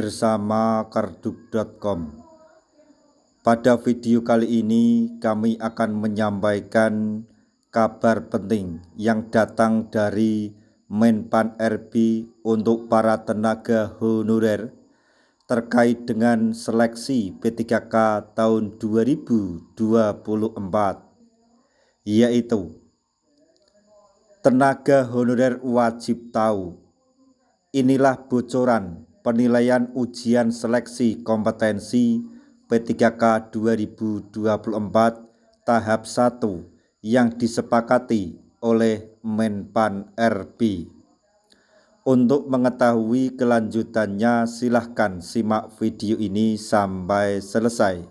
bersama karduk.com. Pada video kali ini kami akan menyampaikan kabar penting yang datang dari Menpan RB untuk para tenaga honorer terkait dengan seleksi P3K tahun 2024, yaitu tenaga honorer wajib tahu. Inilah bocoran penilaian ujian seleksi kompetensi P3K 2024 tahap 1 yang disepakati oleh Menpan RB. Untuk mengetahui kelanjutannya, silahkan simak video ini sampai selesai.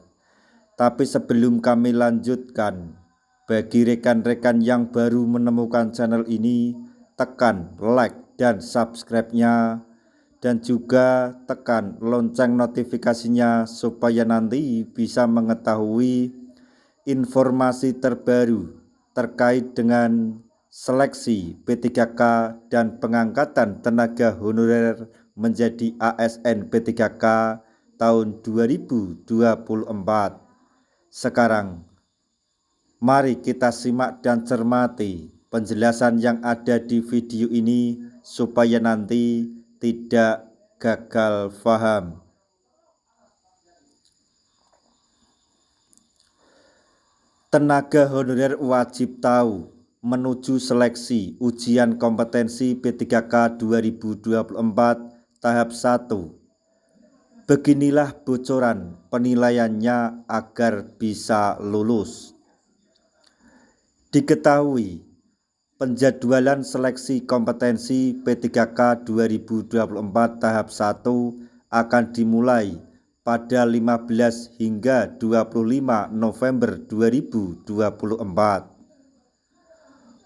Tapi sebelum kami lanjutkan, bagi rekan-rekan yang baru menemukan channel ini, tekan like dan subscribe-nya, dan juga tekan lonceng notifikasinya supaya nanti bisa mengetahui informasi terbaru terkait dengan seleksi P3K dan pengangkatan tenaga honorer menjadi ASN P3K tahun 2024. Sekarang, mari kita simak dan cermati penjelasan yang ada di video ini supaya nanti tidak gagal paham. Tenaga honorer wajib tahu menuju seleksi ujian kompetensi P3K 2024 tahap 1. Beginilah bocoran penilaiannya agar bisa lulus. Diketahui, penjadwalan seleksi kompetensi P3K 2024 tahap 1 akan dimulai pada 15 hingga 25 November 2024.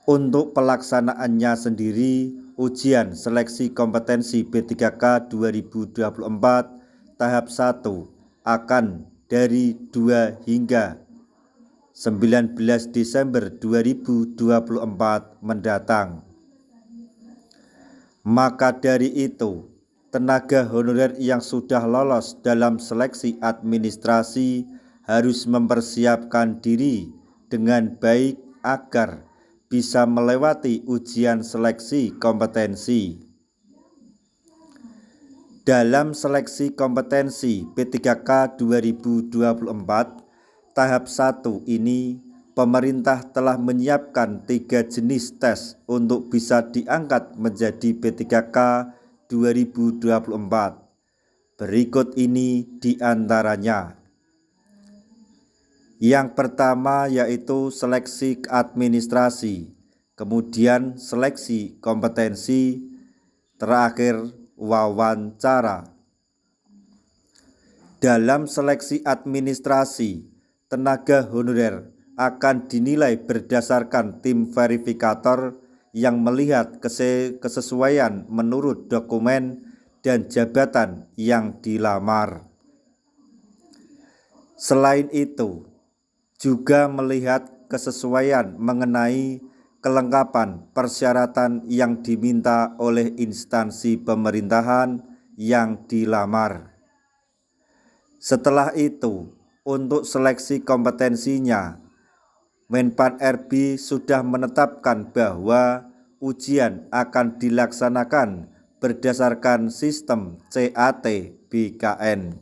Untuk pelaksanaannya sendiri, ujian seleksi kompetensi P3K 2024 tahap 1 akan dari 2 hingga 19 Desember 2024 mendatang. Maka dari itu, tenaga honorer yang sudah lolos dalam seleksi administrasi harus mempersiapkan diri dengan baik agar bisa melewati ujian seleksi kompetensi. Dalam seleksi kompetensi P3K 2024 tahap 1 ini, pemerintah telah menyiapkan 3 jenis tes untuk bisa diangkat menjadi P3K 2024. Berikut ini diantaranya. Yang pertama yaitu seleksi administrasi, kemudian seleksi kompetensi, terakhir wawancara. Dalam seleksi administrasi, tenaga honorer akan dinilai berdasarkan tim verifikator yang melihat kesesuaian menurut dokumen dan jabatan yang dilamar. Selain itu, juga melihat kesesuaian mengenai kelengkapan persyaratan yang diminta oleh instansi pemerintahan yang dilamar. Setelah itu, untuk seleksi kompetensinya, Menpan RB sudah menetapkan bahwa ujian akan dilaksanakan berdasarkan sistem CAT BKN.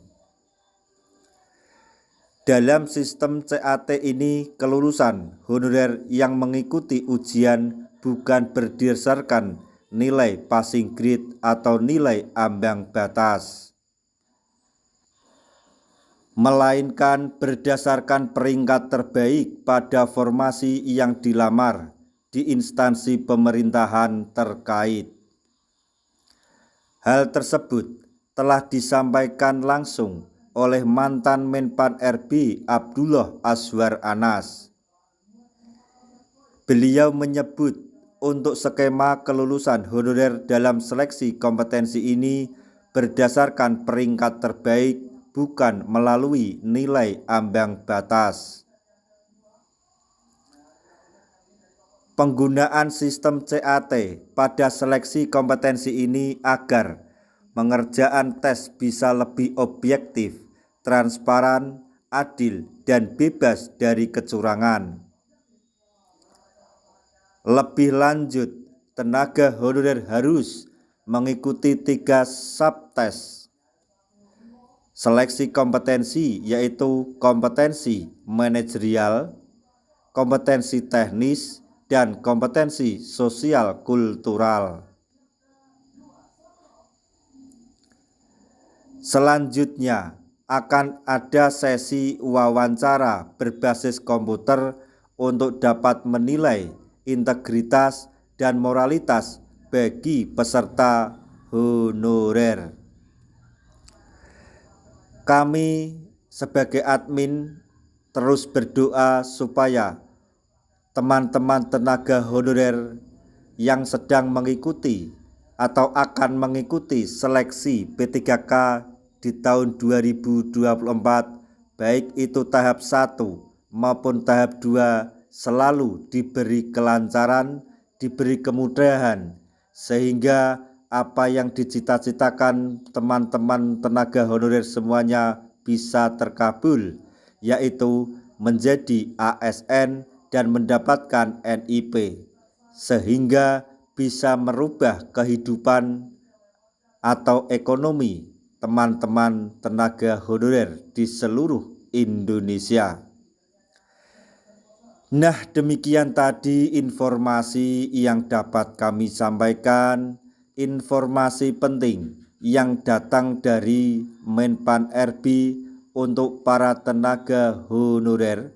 Dalam sistem CAT ini, kelulusan honorer yang mengikuti ujian bukan berdasarkan nilai passing grade atau nilai ambang batas, melainkan berdasarkan peringkat terbaik pada formasi yang dilamar di instansi pemerintahan terkait. Hal tersebut telah disampaikan langsung oleh mantan Menpan RB Abdullah Azwar Anas. Beliau menyebut untuk skema kelulusan honorer dalam seleksi kompetensi ini berdasarkan peringkat terbaik, bukan melalui nilai ambang batas. Penggunaan sistem CAT pada seleksi kompetensi ini agar pengerjaan tes bisa lebih objektif, transparan, adil, dan bebas dari kecurangan. Lebih lanjut, tenaga honorer harus mengikuti 3 subtes seleksi kompetensi, yaitu kompetensi manajerial, kompetensi teknis, dan kompetensi sosial kultural. Selanjutnya akan ada sesi wawancara berbasis komputer untuk dapat menilai integritas dan moralitas bagi peserta honorer. Kami sebagai admin terus berdoa supaya teman-teman tenaga honorer yang sedang mengikuti atau akan mengikuti seleksi P3K di tahun 2024, baik itu tahap 1 maupun tahap 2, selalu diberi kelancaran, diberi kemudahan, sehingga apa yang dicita-citakan teman-teman tenaga honorer semuanya bisa terkabul, yaitu menjadi ASN dan mendapatkan NIP, sehingga bisa merubah kehidupan atau ekonomi teman-teman tenaga honorer di seluruh Indonesia. Nah, demikian tadi informasi yang dapat kami sampaikan, informasi penting yang datang dari Menpan RB untuk para tenaga honorer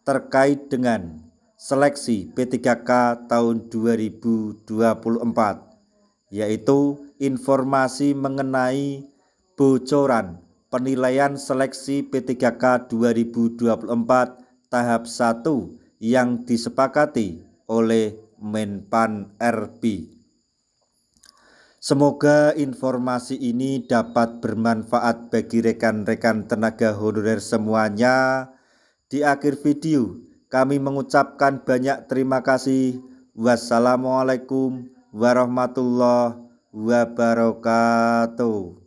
terkait dengan seleksi P3K tahun 2024, yaitu informasi mengenai bocoran penilaian seleksi P3K 2024 tahap 1 yang disepakati oleh Menpan RB. Semoga informasi ini dapat bermanfaat bagi rekan-rekan tenaga honorer semuanya. Di akhir video, kami mengucapkan banyak terima kasih. Wassalamualaikum warahmatullahi wabarakatuh.